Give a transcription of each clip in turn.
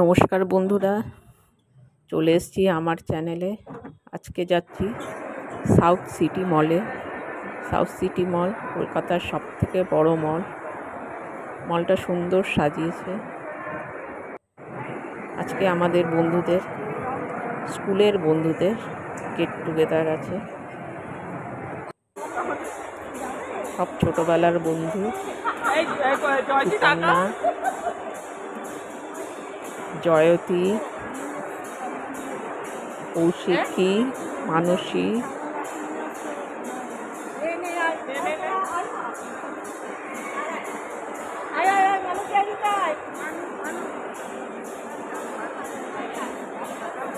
নমস্কার বন্ধুরা, চলে এসেছি আমার চ্যানেলে। আজকে যাচ্ছি সাউথ সিটি মলে। সাউথ সিটি মল কলকাতার সবথেকে বড় মল। মলটা সুন্দর সাজিয়েছে। আজকে আমাদের বন্ধুদের, স্কুলের বন্ধুদের গেট টুগেদার আছে। সব ছোটবেলার বন্ধু, সুকন্যা, জয়তী, কৌশিকী, মানসী,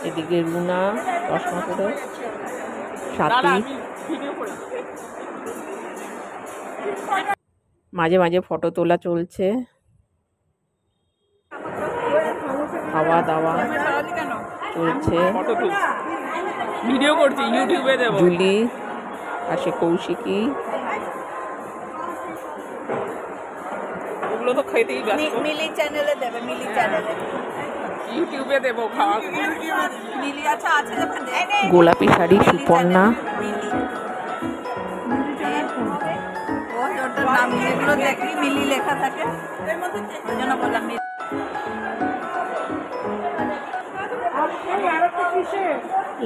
এদিকে রুনা, চশমা পরে, সাথী। মাঝে মাঝে ফটো তোলা চলছে, খাওয়া দাওয়া চলছে। ভিডিও করছি, ইউটিউবে দেব। জুলি, পাশে কৌশিকী। ওগুলো তো খেতেই ব্যস্ত। মিলি চ্যানেলে দেবে, মিলি চ্যানেলে ইউটিউবে দেব খাওয়া। মিলি আচ্ছা আছে ওখানে। গোলাপি শাড়ি সুপর্ণা। ওটার নাম এগুলো দেখি মিলি লেখা থাকে, ওই জন্য বললাম।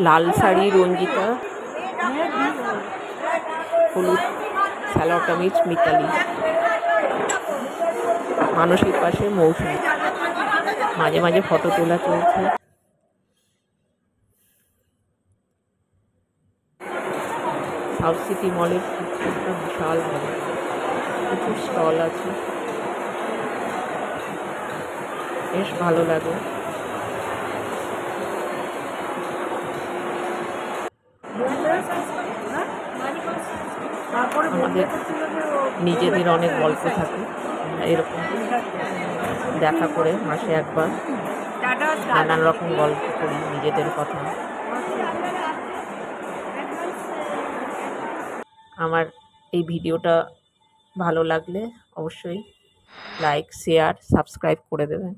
লাল শাড়ি রঞ্জিতা, হলুদ সালোয়ার কামিজ মিতালি। মানসীর পাশে মৌসুমী। মাঝে মাঝে ফটো তোলা চলছে। সাউথ সিটি মলের একটা বিশাল মল, প্রচুর স্টল আছে, বেশ ভালো লাগে। আমাদের নিজেদের অনেক গল্প থাকে, এরকম দেখা করে মাসে একবার নানান রকম গল্প করি নিজেদের কথা। আমার এই ভিডিওটা ভালো লাগলে অবশ্যই লাইক, শেয়ার, সাবস্ক্রাইব করে দেবেন।